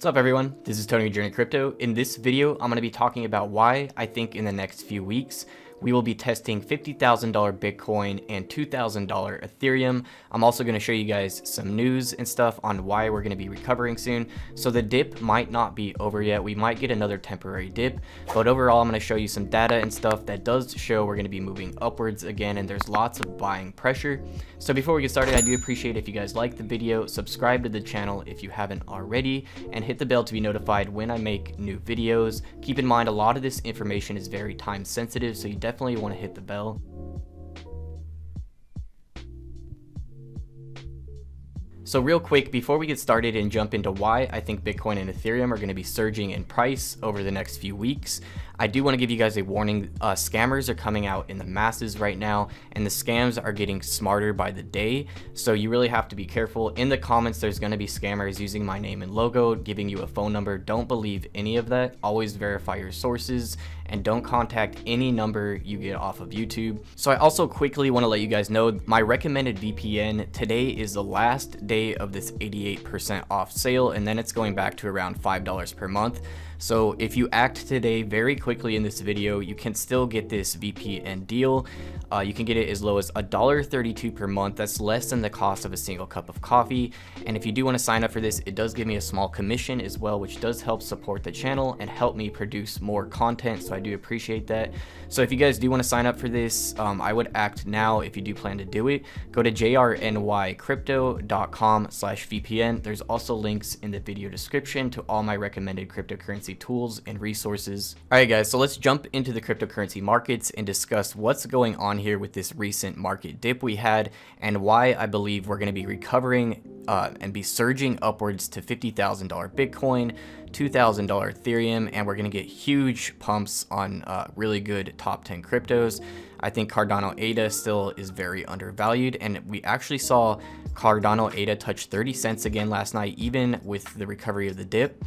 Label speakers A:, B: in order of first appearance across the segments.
A: What's up everyone, this is Tony with JRNYcrypto. In this video, I'm going to be talking about why I think in the next few weeks, we will be testing $50,000 Bitcoin and $2,000 Ethereum. I'm also going to show you guys some news and stuff on why we're going to be recovering soon. So the dip might not be over yet. We might get another temporary dip, but overall, I'm going to show you some data and stuff that does show we're going to be moving upwards again, and there's lots of buying pressure. So before we get started, I do appreciate if you guys like the video, subscribe to the channel if you haven't already, and hit the bell to be notified when I make new videos. Keep in mind, a lot of this information is very time sensitive, so you definitely want to hit the bell. So real quick, before we get started and jump into why I think Bitcoin and Ethereum are going to be surging in price over the next few weeks, I do want to give you guys a warning. Scammers are coming out in the masses right now, and the scams are getting smarter by the day. So you really have to be careful. In the comments, there's going to be scammers using my name and logo, giving you a phone number. Don't believe any of that. Always verify your sources, and don't contact any number you get off of YouTube. So I also quickly want to let you guys know my recommended VPN today is the last day of this 88% off sale, and then it's going back to around $5 per month. So if you act today very quickly in this video, you can still get this VPN deal. You can get it as low as $1.32 per month. That's less than the cost of a single cup of coffee. And if you do want to sign up for this, it does give me a small commission as well, which does help support the channel and help me produce more content. So I do appreciate that. So if you guys do want to sign up for this, I would act now if you do plan to do it. Go to JRNYcrypto.com/VPN. There's also links in the video description to all my recommended cryptocurrency tools and resources. All right, guys, so let's jump into the cryptocurrency markets and discuss what's going on here with this recent market dip we had and why I believe we're going to be recovering and be surging upwards to $50,000 Bitcoin, $2,000 Ethereum, and we're going to get huge pumps on really good top 10 cryptos. I think Cardano ADA still is very undervalued, and we actually saw Cardano ADA touch 30 cents again last night, even with the recovery of the dip.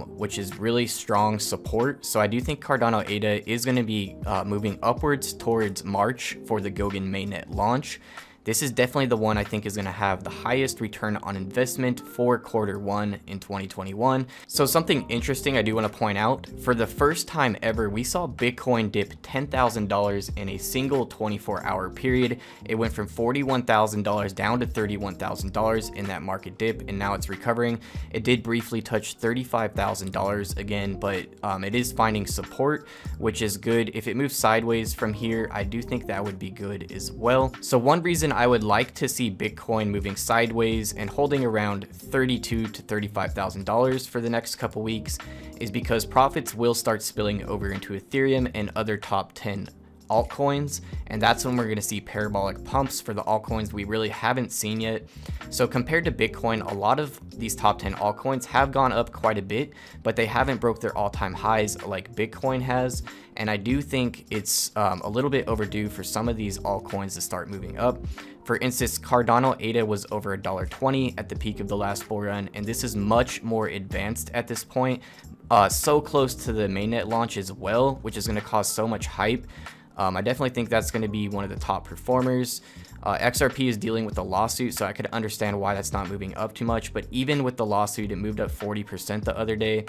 A: Which is really strong support. So I do think Cardano ADA is going to be moving upwards towards March for the Goguen mainnet launch. This is definitely the one I think is going to have the highest return on investment for Q1 in 2021. So something interesting I do want to point out, for the first time ever, we saw Bitcoin dip $10,000 in a single 24-hour period. It went from $41,000 down to $31,000 in that market dip, and now it's recovering. It did briefly touch $35,000 again, but it is finding support, which is good. If it moves sideways from here, I do think that would be good as well. So one reason I would like to see Bitcoin moving sideways and holding around $32,000 to $35,000 for the next couple weeks is because profits will start spilling over into Ethereum and other top 10 altcoins, and that's when we're going to see parabolic pumps for the altcoins we really haven't seen yet. So compared to Bitcoin, a lot of these top 10 altcoins have gone up quite a bit, but they haven't broke their all-time highs like Bitcoin has, and I do think it's a little bit overdue for some of these altcoins to start moving up. For instance, Cardano ADA was over $1.20 at the peak of the last bull run, and this is much more advanced at this point, so close to the mainnet launch as well, which is going to cause so much hype. I definitely think that's going to be one of the top performers. XRP is dealing with a lawsuit, so I could understand why that's not moving up too much, but even with the lawsuit, it moved up 40% the other day.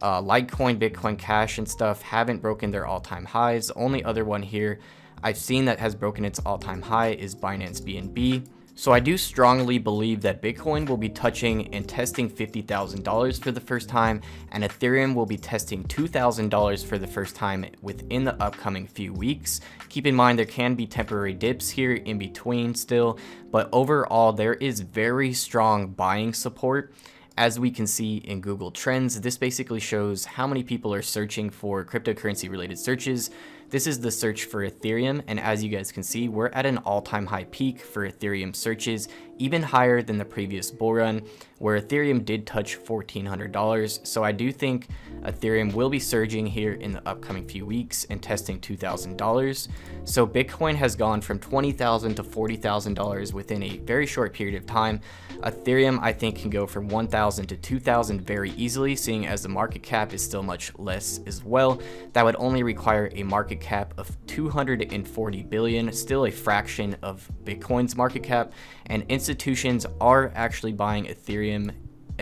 A: Litecoin, Bitcoin Cash and stuff haven't broken their all-time highs. The only other one here I've seen that has broken its all-time high is Binance BNB. So I do strongly believe that Bitcoin will be touching and testing $50,000 for the first time, and Ethereum will be testing $2,000 for the first time within the upcoming few weeks. Keep in mind there can be temporary dips here in between still, but overall there is very strong buying support. As we can see in Google Trends, this basically shows how many people are searching for cryptocurrency related searches. This is the search for Ethereum, and as you guys can see, we're at an all-time high peak for Ethereum searches, even higher than the previous bull run, where Ethereum did touch $1,400. So I do think Ethereum will be surging here in the upcoming few weeks and testing $2,000. So Bitcoin has gone from $20,000 to $40,000 within a very short period of time. Ethereum, I think, can go from $1,000 to $2,000 very easily, seeing as the market cap is still much less as well. That would only require a market cap of 240 billion, still a fraction of Bitcoin's market cap, and institutions are actually buying Ethereum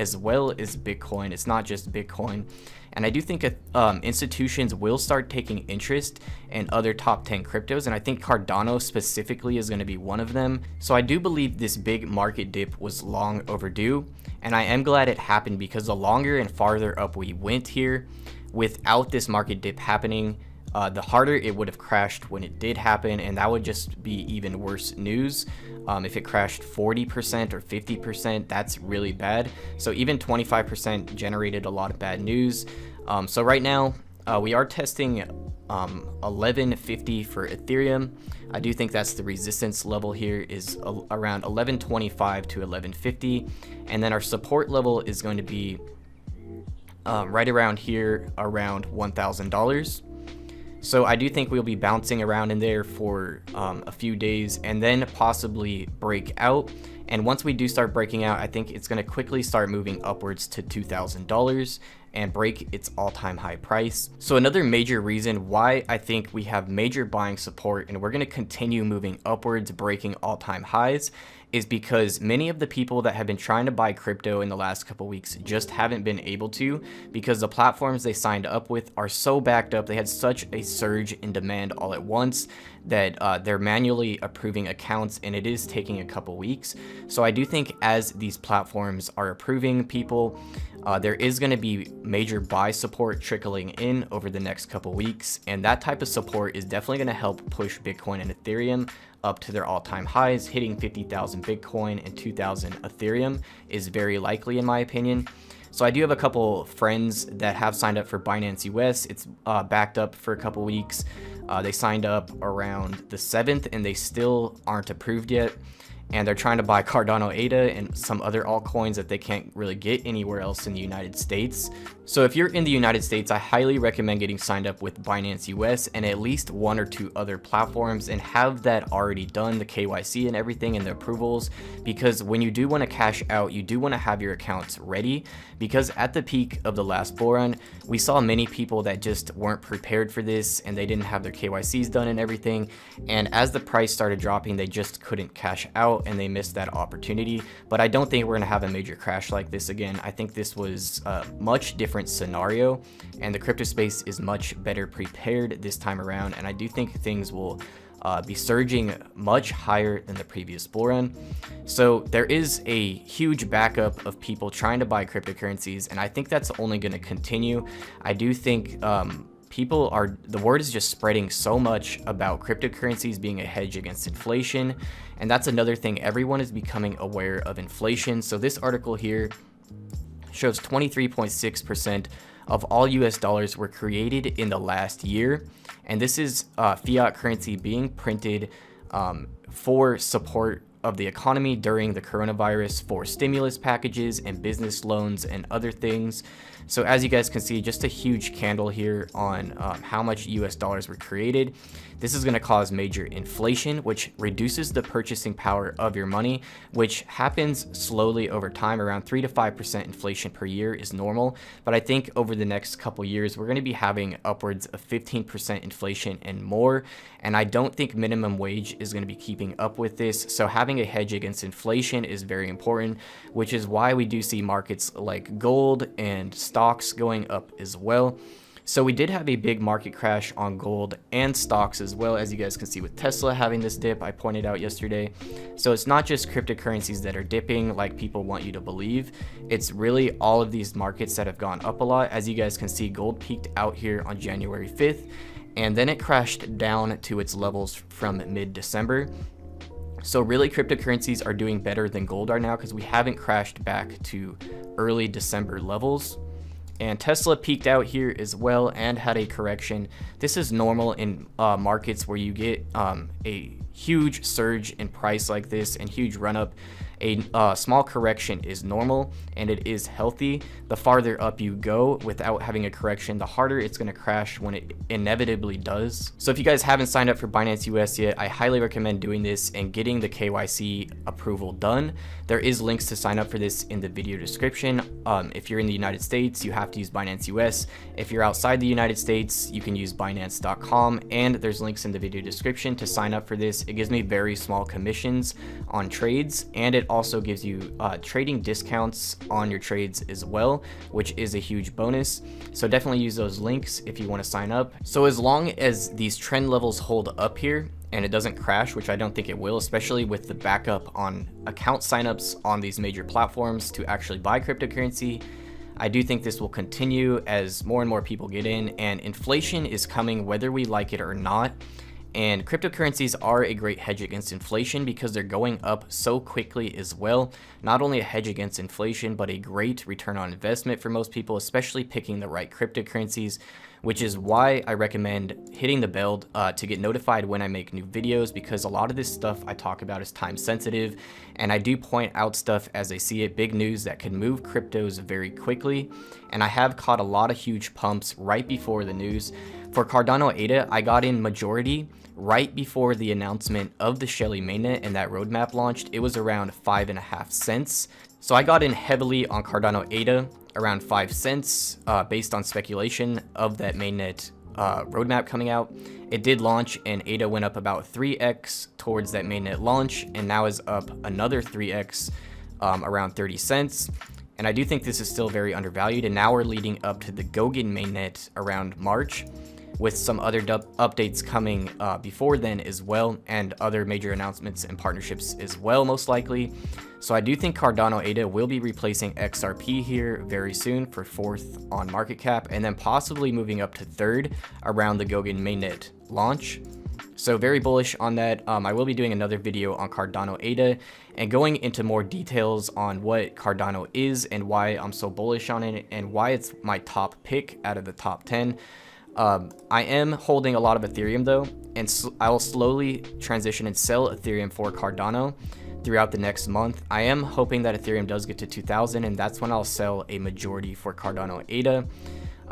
A: as well as Bitcoin. It's not just Bitcoin. And I do think institutions will start taking interest in other top 10 cryptos, and I think Cardano specifically is going to be one of them. So I do believe this big market dip was long overdue, and I am glad it happened, because the longer and farther up we went here without this market dip happening, the harder it would have crashed when it did happen, and that would just be even worse news. If it crashed 40% or 50%, that's really bad. So even 25% generated a lot of bad news. So right now, we are testing 1150 for Ethereum. I do think that's the resistance level here, is around 1125 to 1150. And then our support level is going to be right around here, around $1,000. So I do think we'll be bouncing around in there for a few days and then possibly break out. And once we do start breaking out, I think it's going to quickly start moving upwards to $2,000 and break its all-time high price. So another major reason why I think we have major buying support and we're going to continue moving upwards, breaking all-time highs, is because many of the people that have been trying to buy crypto in the last couple weeks just haven't been able to, because the platforms they signed up with are so backed up. They had such a surge in demand all at once that they're manually approving accounts, and it is taking a couple weeks. So I do think as these platforms are approving people, there is going to be major buy support trickling in over the next couple weeks, and that type of support is definitely going to help push Bitcoin and Ethereum up to their all-time highs. Hitting 50,000 Bitcoin and 2,000 Ethereum is very likely, in my opinion. So I do have a couple friends that have signed up for Binance US. It's backed up for a couple weeks. They signed up around the 7th and they still aren't approved yet. And they're trying to buy Cardano ADA and some other altcoins that they can't really get anywhere else in the United States. So if you're in the United States, I highly recommend getting signed up with Binance US and at least one or two other platforms, and have that already done, the KYC and everything and the approvals, because when you do want to cash out, you do want to have your accounts ready, because at the peak of the last bull run, we saw many people that just weren't prepared for this and they didn't have their KYCs done and everything. And as the price started dropping, they just couldn't cash out and they missed that opportunity. But I don't think we're going to have a major crash like this again. I think this was a much different scenario, and the crypto space is much better prepared this time around, and I do think things will be surging much higher than the previous bull run. So there is a huge backup of people trying to buy cryptocurrencies, and I think that's only going to continue. I do think the word is just spreading so much about cryptocurrencies being a hedge against inflation, and that's another thing. Everyone is becoming aware of inflation. So this article here shows 23.6% of all US dollars were created in the last year, and this is fiat currency being printed for support of the economy during the coronavirus, for stimulus packages and business loans and other things. So as you guys can see, just a huge candle here on how much US dollars were created. This is going to cause major inflation, which reduces the purchasing power of your money, which happens slowly over time. Around 3 to 5% inflation per year is normal, but I think over the next couple years, we're going to be having upwards of 15% inflation and more, and I don't think minimum wage is going to be keeping up with this. So having a hedge against inflation is very important, which is why we do see markets like gold and stocks going up as well. So we did have a big market crash on gold and stocks as well, as you guys can see with Tesla having this dip I pointed out yesterday. So it's not just cryptocurrencies that are dipping like people want you to believe. It's really all of these markets that have gone up a lot. As you guys can see, gold peaked out here on January 5th, and then it crashed down to its levels from mid-December. So really, cryptocurrencies are doing better than gold are now, because we haven't crashed back to early December levels. And Tesla peaked out here as well and had a correction. This is normal in markets where you get a huge surge in price like this and huge run up. A small correction is normal and it is healthy. The farther up you go without having a correction, the harder it's going to crash when it inevitably does. So if you guys haven't signed up for Binance US yet, I highly recommend doing this and getting the KYC approval done. There is links to sign up for this in the video description. If you're in the United States, you have to use Binance US. If you're outside the United States, you can use Binance.com, and there's links in the video description to sign up for this. It gives me very small commissions on trades, and it also gives you trading discounts on your trades as well, which is a huge bonus. So definitely use those links if you want to sign up. So as long as these trend levels hold up here and it doesn't crash, which I don't think it will, especially with the backup on account signups on these major platforms to actually buy cryptocurrency, I do think this will continue as more and more people get in, and inflation is coming whether we like it or not. And cryptocurrencies are a great hedge against inflation because they're going up so quickly as well. Not only a hedge against inflation, but a great return on investment for most people, especially picking the right cryptocurrencies, which is why I recommend hitting the bell to get notified when I make new videos, because a lot of this stuff I talk about is time sensitive, and I do point out stuff as I see it, big news that can move cryptos very quickly. And I have caught a lot of huge pumps right before the news. For Cardano ADA, I got in majority right before the announcement of the Shelly mainnet and that roadmap launched. It was around 5.5 cents. So I got in heavily on Cardano ADA around 5 cents based on speculation of that mainnet roadmap coming out. It did launch and ADA went up about 3x towards that mainnet launch, and now is up another 3x around 30 cents. And I do think this is still very undervalued, and now we're leading up to the Goguen mainnet around March, with some other updates coming before then as well, and other major announcements and partnerships as well, most likely. So I do think Cardano ADA will be replacing XRP here very soon for 4th on market cap, and then possibly moving up to 3rd around the Goguen mainnet launch. So very bullish on that. I will be doing another video on Cardano ADA and going into more details on what Cardano is and why I'm so bullish on it and why it's my top pick out of the top 10. I am holding a lot of Ethereum though, and I will slowly transition and sell Ethereum for Cardano throughout the next month. I am hoping that Ethereum does get to 2,000, and that's when I'll sell a majority for Cardano ADA.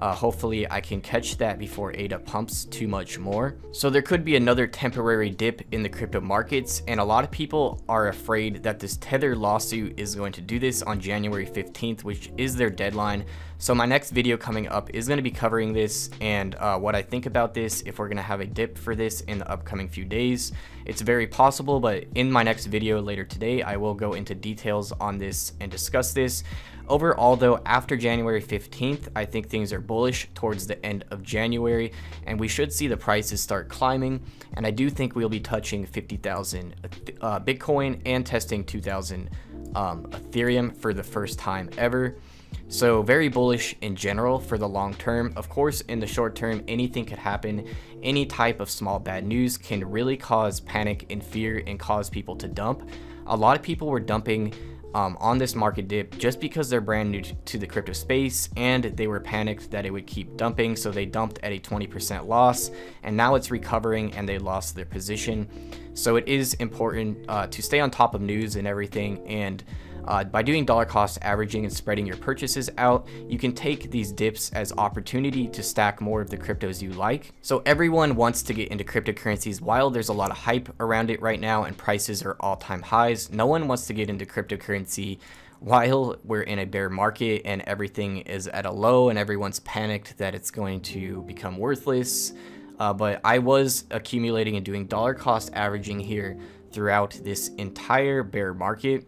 A: Hopefully I can catch that before ADA pumps too much more. So there could be another temporary dip in the crypto markets, and a lot of people are afraid that this Tether lawsuit is going to do this on January 15th, which is their deadline. So my next video coming up is going to be covering this and what I think about this, if we're going to have a dip for this in the upcoming few days. It's very possible, but in my next video later today, I will go into details on this and discuss this. Overall though, after January 15th, I think things are bullish towards the end of January, and we should see the prices start climbing, and I do think we'll be touching 50,000 Bitcoin and testing 2,000 Ethereum for the first time ever. So very bullish in general for the long term. Of course, in the short term, anything could happen. Any type of small bad news can really cause panic and fear and cause people to dump. A lot of people were dumping on this market dip just because they're brand new to the crypto space, and they were panicked that it would keep dumping, so they dumped at a 20% loss, and now it's recovering and they lost their position. So it is important to stay on top of news and everything, and by doing dollar cost averaging and spreading your purchases out, you can take these dips as opportunity to stack more of the cryptos you like. So everyone wants to get into cryptocurrencies. While there's a lot of hype around it right now and prices are all-time highs, no one wants to get into cryptocurrency while we're in a bear market and everything is at a low and everyone's panicked that it's going to become worthless. But I was accumulating and doing dollar cost averaging here throughout this entire bear market.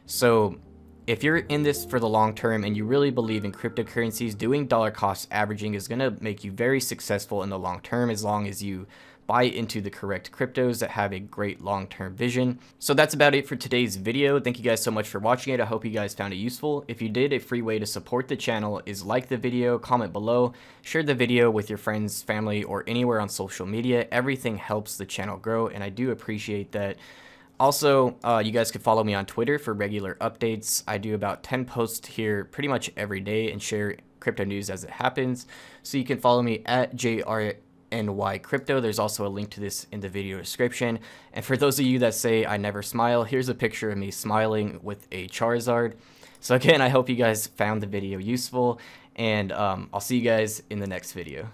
A: So if you're in this for the long term and you really believe in cryptocurrencies, doing dollar cost averaging is going to make you very successful in the long term, as long as you buy into the correct cryptos that have a great long-term vision. So that's about it for today's video. Thank you guys so much for watching it. I hope you guys found it useful. If you did, a free way to support the channel is like the video, comment below, share the video with your friends, family, or anywhere on social media. Everything helps the channel grow, and I do appreciate that. Also, you guys can follow me on Twitter for regular updates. I do about 10 posts here pretty much every day and share crypto news as it happens. So you can follow me at JRNYcrypto. There's also a link to this in the video description. And for those of you that say I never smile, here's a picture of me smiling with a Charizard. So again, I hope you guys found the video useful, and I'll see you guys in the next video.